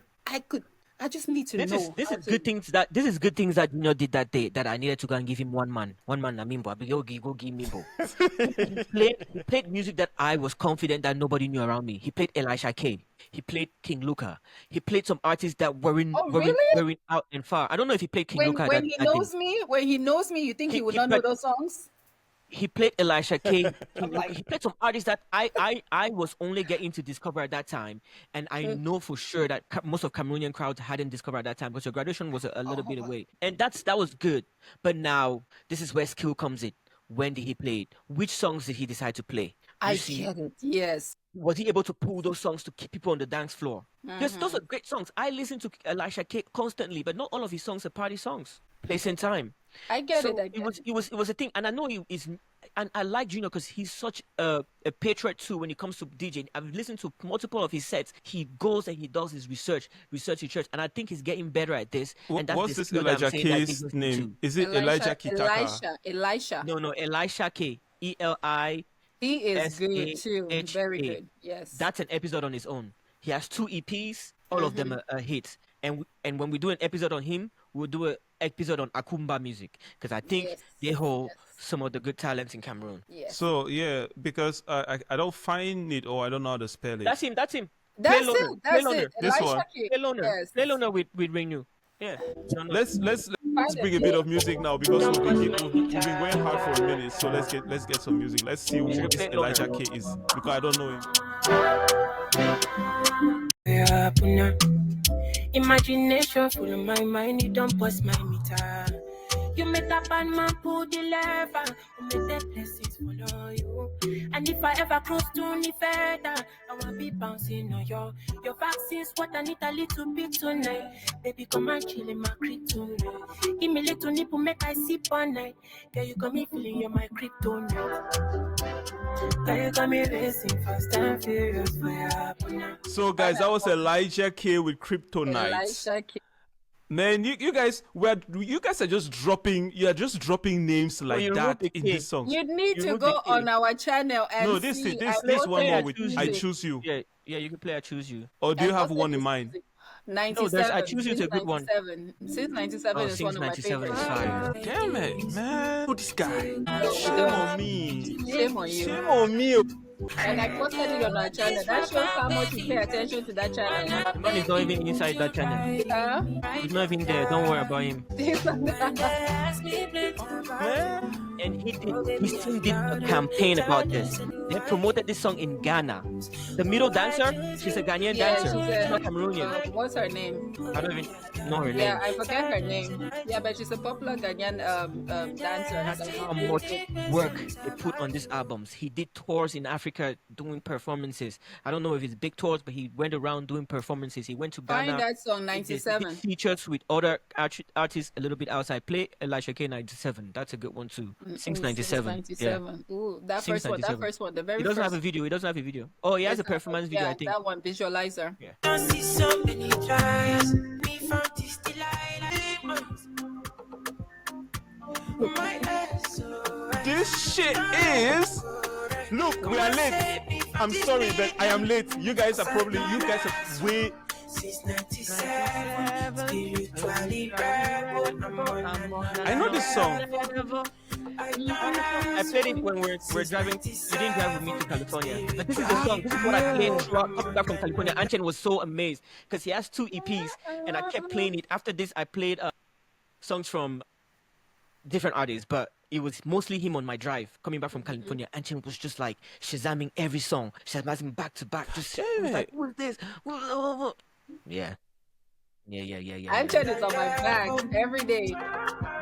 I just need to know. This is good things that Junior did that day that I needed to go and give him one man Namimbo. Go give Mimbo. He played music that I was confident that nobody knew around me. He played Elisha K. He played King Luca. He played some artists that weren't out and far. I don't know if he played King Luca. When he knows me, you think he would not know those songs? He played Elisha K. He played some artists that I was only getting to discover at that time, and I know for sure that most of Cameroonian crowds hadn't discovered at that time because your graduation was a little bit away, and that was good. But now this is where skill comes in. When did he play it? Which songs did he decide to play? I get it. Yes. Was he able to pull those songs to keep people on the dance floor? Yes, those are great songs. I listen to Elisha K constantly, but not all of his songs are party songs. Place and time. I get So it. it was a thing, and I know he is, and I like Junior because he's such a patriot too when it comes to DJing. I've listened to multiple of his sets. He goes and he does his research, and I think he's getting better at this. And that's What's the this skill that I'm Elijah saying that K's he's name? to. Is it Elijah Kitaka? Elisha. No, Elisha K. ELI. He is good too. SAHA. Very good. Yes. That's an episode on his own. He has 2 EPs. All of them are hits. And when we do an episode on him, we'll do an episode on Akumba music because I think they hold some of the good talents in Cameroon. Yes. So yeah, because I don't find it or I don't know how to spell it. That's him. That's it. This one. Play Loner. Yes. Play Loner with Renew. Yeah. Let's bring a bit of music now because we've been going hard for a minute. So let's get some music. Let's see who this Elijah K is because I don't know him. Imagination full of my mind, it don't bust my meter. You make that bad man pull the lever, you make the blessings follow you. And if I ever cross to any further, I will be bouncing on your vaccines. What I need a little bit tonight. Baby, come and chill in my kryptonite. Give me little nipple, make I sip all night. Girl, you got me feeling you're my kryptonite. Girl, you got me racing fast and furious for your. So guys, that was Elijah K with Kryptonite. Elisha K. Man, you guys are just dropping. You are just dropping names like that in this song. You need to go on our channel and no, this see. this one more with I Choose You. Yeah, you can play I Choose You. Or do you have one in mind? 97. I Choose You is a good one. Since 97 is one of my 97 is favorites. fire. Damn it, man. Who's this guy? Shame on me. Shame on you. Shame on me. And I posted it on our channel. That shows how much you pay attention to that channel. The man is not even inside that channel. He's not even there. Don't worry about him. And he still did a campaign about this. They promoted this song in Ghana. The middle dancer, she's a Ghanaian dancer. She's not Cameroonian. What's her name? I don't even know her name. Yeah, I forget her name. Yeah, but she's a popular Ghanaian dancer. That's how much work they put on these albums. He did tours in Africa doing performances. I don't know if it's big tours, but he went around doing performances. He went to Ghana. Find that song, 97. Did features with other artists a little bit outside. Play Elisha K 97. That's a good one too. Since 97. 97. Yeah. Ooh, that Since first one. That 97. first one. The very He doesn't first. have a video. He doesn't have a video. Oh, he has a performance video, I think. That one, Visualizer. Yeah. I see so many trials. Me found this delight. My ass so This shit is. Look, we are late. I'm sorry, but I am late. You guys are way. since 97. Spiritually rebel. I'm on. I know this song. I played it when we're driving. You didn't drive with me to California. But this is the song. This is what I played throughout coming back from California. Anchen was so amazed because he has 2 EPs, and I kept playing it. After this, I played songs from different artists, but it was mostly him on my drive coming back from California. Anchen was just like shazamming every song, shazamming back to back. Just like, what's this? Yeah. Anchen is on my back every day.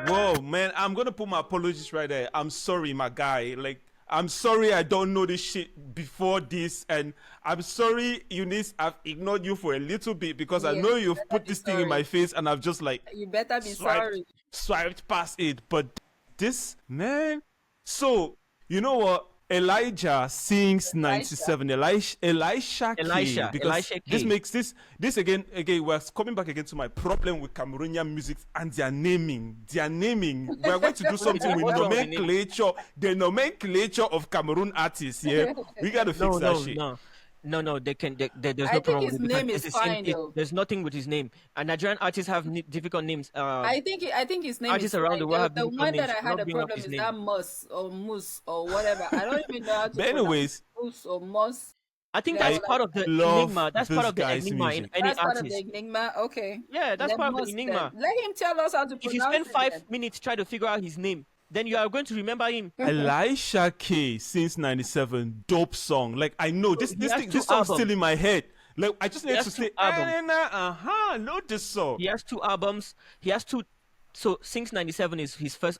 Whoa, man, I'm gonna put my apologies right there. I'm sorry, my guy. Like, I'm sorry I don't know this shit before this, and I'm sorry, Eunice, I've ignored you for a little bit because I know you've put this thing in my face, and I've just like you better be sorry. Swiped past it. But this, man, so you know what? Elijah sings 97. Elisha K, because Elisha K. this makes this again. We're coming back again to my problem with Cameroonian music and their naming. We're going to do something with nomenclature. The nomenclature of Cameroon artists. Yeah, we gotta fix that shit. No, there's no I problem think his with it name because is fine though. there's nothing with his name. And Nigerian artists have difficult names. I think his name artists is around fine. the world have The difficult one names. that I had a Bring up problem his is name. that Mus or whatever. I don't even know how to But anyways, pronounce Mus or Mus. I think Yeah, that's like- part of the Love enigma. That's part this of the guy's enigma music. in any That's part of artist. the enigma. Okay. Yeah, that's Then part of the Mus enigma. then. Let him tell us how to pronounce If you spend it 5 then. minutes trying to figure out his name, then you are going to remember him. Elisha K since 97, dope song. Like, I know this has thing, 2 this song's albums. still in my head. Like, I just need has to 2 say, albums. know this song. He has 2 albums. He has 2. So Since 97 is his first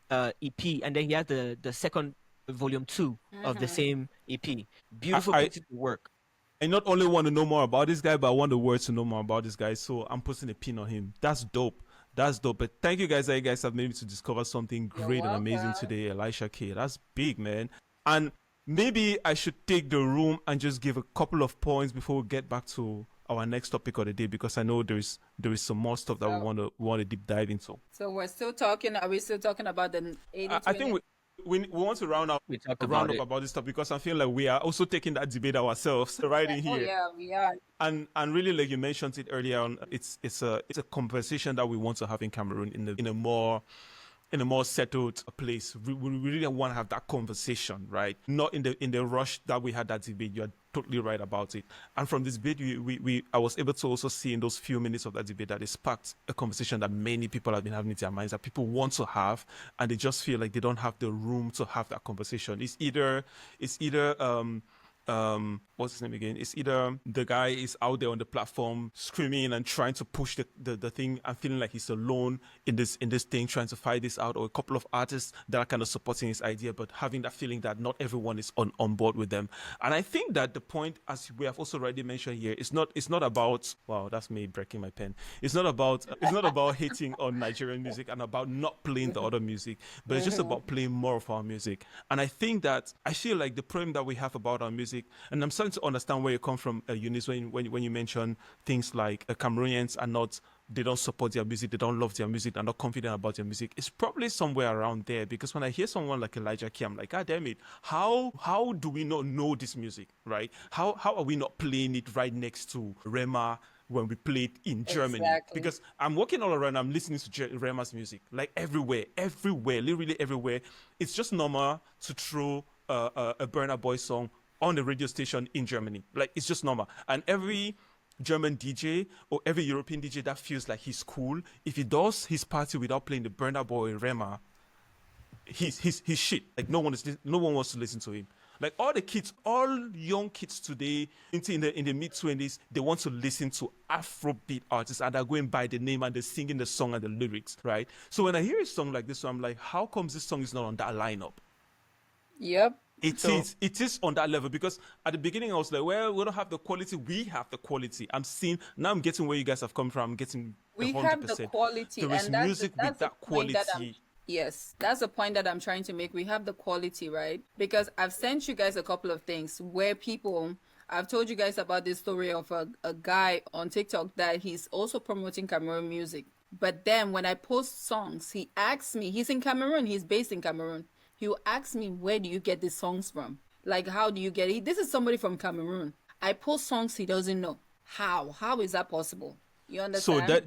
EP, and then he has the second volume 2 of the same EP. Beautiful piece of work. I not only want to know more about this guy, but I want the words to know more about this guy. So I'm putting a pin on him. That's dope. But thank you guys that you guys have made me to discover something great and amazing today, Elisha K. That's big, man. And maybe I should take the room and just give a couple of points before we get back to our next topic of the day, because I know there is some more stuff that we want to deep dive into. So we're still talking. Are we still talking about the 80? I think we want to round up about this topic, because I feel like we are also taking that debate ourselves right in here. Oh yeah, we are. And really, like you mentioned it earlier on, it's a conversation that we want to have in Cameroon in a more settled place. We really want to have that conversation, right? Not in the rush that we had that debate. You're totally right about it. And from this debate, I was able to also see in those few minutes of that debate that it sparked a conversation that many people have been having in their minds, that people want to have, and they just feel like they don't have the room to have that conversation. It's either what's his name again? It's either the guy is out there on the platform screaming and trying to push the thing and feeling like he's alone in this thing, trying to fight this out, or a couple of artists that are kind of supporting his idea, but having that feeling that not everyone is on board with them. And I think that the point, as we have also already mentioned here, it's not about, wow, that's me breaking my pen. It's not about hating on Nigerian music and about not playing the other music, but it's just about playing more of our music. And I feel like the problem that we have about our music, and I'm starting to understand where you come from, Eunice, when you mention things like Cameroonians they don't support their music, they don't love their music, they're not confident about their music. It's probably somewhere around there, because when I hear someone like Elijah K, I'm like, God damn it, how do we not know this music, right? How are we not playing it right next to Rema when we play it in Germany? Exactly. Because I'm walking all around, I'm listening to Rema's music, like everywhere, literally everywhere. It's just normal to throw a Burna Boy song on the radio station in Germany. Like, it's just normal. And every German DJ or every European DJ that feels like he's cool, if he does his party without playing the Burna Boy Rema, he's shit. Like, no one wants to listen to him. Like, all young kids today, in the mid-20s, they want to listen to Afrobeat artists, and they're going by the name and they're singing the song and the lyrics, right? So when I hear a song like this, I'm like, how comes this song is not on that lineup? Yep. It is on that level, because at the beginning I was like, well, we don't have the quality. We have the quality. I'm getting where you guys have come from. I'm getting We 100%. have the quality, There is and that's music that's with the that point quality. Yes, that's the point that I'm trying to make. We have the quality, right? Because I've sent you guys a couple of things where I've told you guys about this story of a guy on TikTok that he's also promoting Cameroon music. But then when I post songs, he asks me, he's in Cameroon, he's based in Cameroon. He'll ask me, where do you get these songs from? Like, how do you get it? This is somebody from Cameroon. I post songs he doesn't know. How is that possible? You understand?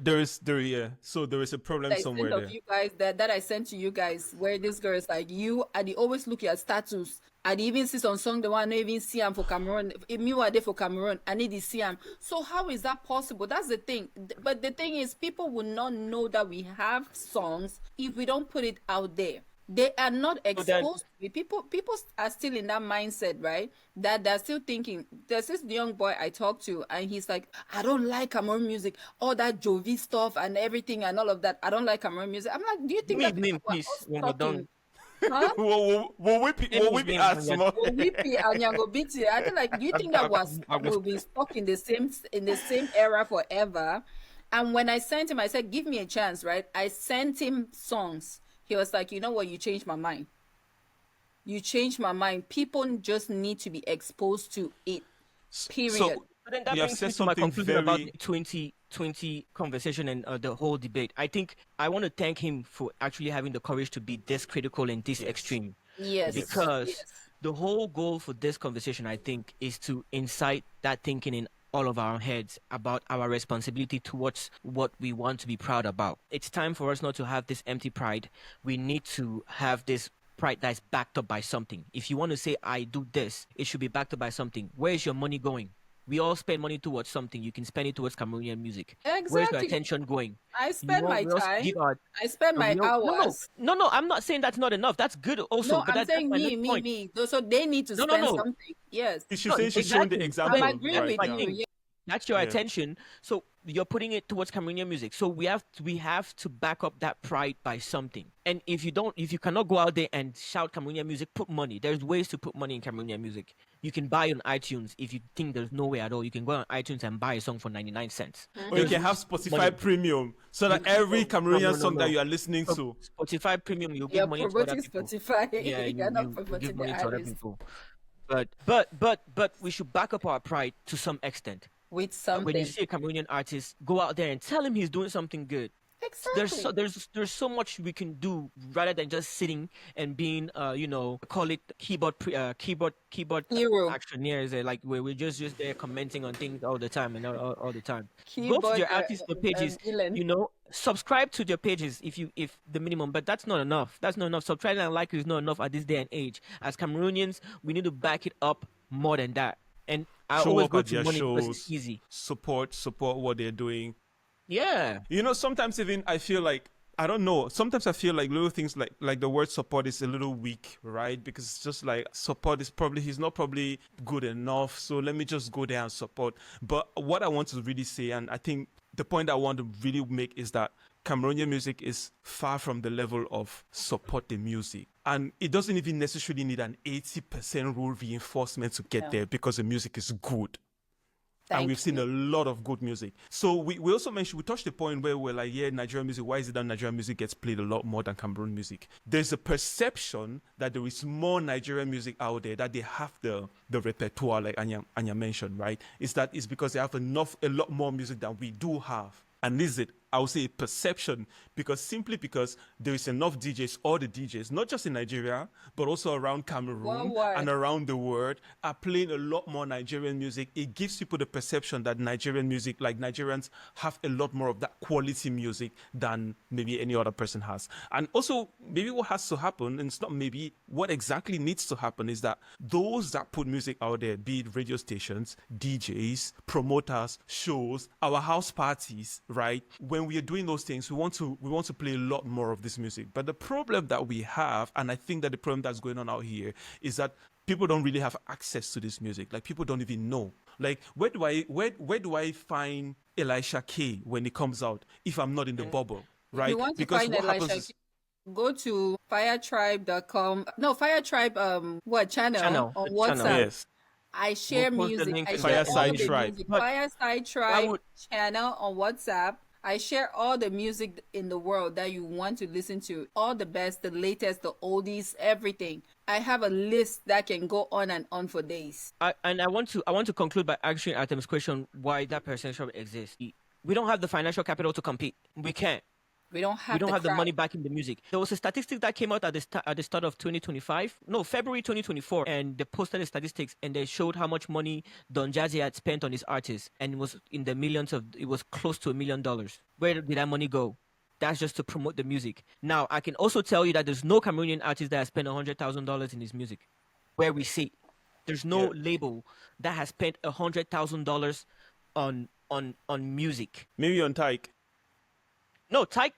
So there is a problem somewhere there. You guys that I sent to you guys, where this girl is like, you, and they always look at your status. I even see some song the one I even see them for Cameroon. If me were there for Cameroon, I need to see them. So how is that possible? That's the thing. But the thing is, people will not know that we have songs if we don't put it out there. They are not exposed. People are still in that mindset, right? That they're still thinking. There's this young boy I talked to, and he's like, I don't like Cameroon music, all that Jovi stuff and everything and all of that. I don't like Cameroon music. I'm like, do you think that name, please, when we're done. Huh? Will we be asked more? Anyang Obiti. I think, like, do you think that we'll be stuck in the same era forever? And when I sent him, I said, give me a chance, right? I sent him songs. He was like, you know what? You changed my mind. You changed my mind. People just need to be exposed to it. Period. So, but then that brings me to my conclusion about the 2020 conversation and the whole debate. I think I want to thank him for actually having the courage to be this critical and this extreme. Yes. Because the whole goal for this conversation, I think, is to incite that thinking in all of our heads about our responsibility towards what we want to be proud about. It's time for us not to have this empty pride. We need to have this pride that's backed up by something. If you want to say, I do this, it should be backed up by something. Where is your money going? We all spend money towards something. You can spend it towards Cameroonian music. Exactly. Where's your attention going? I spend my time. I spend my hours. No, I'm not saying that's not enough. That's good also. No, but I'm saying me. So they need to spend something. Yes. She's saying she's showing the example. I agree with you. Yeah. That's your attention. So you're putting it towards Cameroonian music. So we have to back up that pride by something. And if you cannot go out there and shout Cameroonian music, put money. There's ways to put money in Cameroonian music. You can buy on iTunes. If you think there's no way at all, you can go on iTunes and buy a song for 99 cents. Or you can have Spotify Premium, so that every Cameroonian song that you are listening to, Spotify Premium, you'll give money to other people. Spotify. Yeah, you give money to other people. But we should back up our pride to some extent. With something. When you see a Cameroonian artist, go out there and tell him he's doing something good. Exactly. There's so much we can do rather than just sitting and being call it keyboard hero actioneers, like we're just there commenting on things all the time and all the time. Keyboard, go to your artist pages, subscribe to their pages if the minimum, but that's not enough. Subscribe and like is not enough at this day and age. As Cameroonians, we need to back it up more than that. And I always go to money because it's easy. Support what they're doing. Yeah. Sometimes even I feel like, I don't know, sometimes I feel like little things like the word support is a little weak, right? Because it's just like support is he's not probably good enough, so let me just go there and support. But what I want to really say, and I think the point I want to really make, is that Cameroonian music is far from the level of support the music. And it doesn't even necessarily need an 80% rule reinforcement to get there, because the music is good. And we've seen a lot of good music. So we also mentioned, we touched the point where we're like, Nigerian music, why is it that Nigerian music gets played a lot more than Cameroon music? There's a perception that there is more Nigerian music out there, that they have the repertoire, like Anyang mentioned, right? It's because they have a lot more music than we do have. And is it, I would say, a perception, because there is enough DJs, all the DJs, not just in Nigeria, but also around Cameroon and around the world, are playing a lot more Nigerian music. It gives people the perception that Nigerian music, like Nigerians, have a lot more of that quality music than maybe any other person has. And also, maybe what has to happen, and it's not maybe, what exactly needs to happen, is that those that put music out there, be it radio stations, DJs, promoters, shows, our house parties, right? When we are doing those things, we want to play a lot more of this music. But the problem that we have, and I think that the problem that's going on out here, is that people don't really have access to this music. Like, people don't even know. Like, where do I find Elisha K when it comes out if I'm not in the bubble, right? If you want to because find what Elisha happens is, go to firetribe.com. No, Firetribe channel on WhatsApp. Channel, yes. I share music. I share Fireside Tribe. Fireside Tribe channel on WhatsApp. I share all the music in the world that you want to listen to. All the best, the latest, the oldies, everything. I have a list that can go on and on for days. I want to conclude by answering Atem's question, why that percentage exists. We don't have the financial capital to compete. We can't. We don't have the money back in the music. There was a statistic that came out at the start of 2025. No, February 2024, and they posted the statistics and they showed how much money Don Jazzy had spent on his artists, and it was in the millions of. It was close to $1 million. Where did that money go? That's just to promote the music. Now, I can also tell you that there's no Cameroonian artist that has spent $100,000 in his music. Where we see, there's no label that has spent $100,000 on music. Maybe on Tyke. No, Tyke.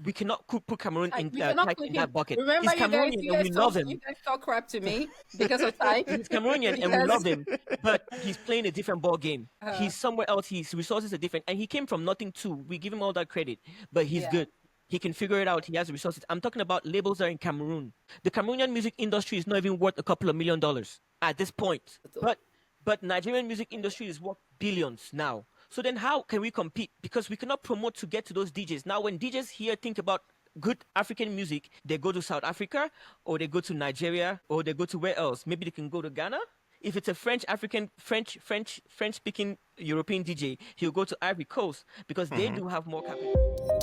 We cannot put Cameroon in that bucket. Remember, he's Cameroonian and we love him. You guys talk crap to me because of Tyke. He's Cameroonian and we love him, but he's playing a different ball game. He's somewhere else. His resources are different, and he came from nothing too. We give him all that credit, but he's good. He can figure it out. He has the resources. I'm talking about labels that are in Cameroon. The Cameroonian music industry is not even worth a couple of $1 million at this point. But Nigerian music industry is worth billions now. So then how can we compete? Because we cannot promote to get to those DJs. Now, when DJs here think about good African music, they go to South Africa, or they go to Nigeria, or they go to where else? Maybe they can go to Ghana. If it's a French-speaking European DJ, he'll go to Ivory Coast because they do have more capital.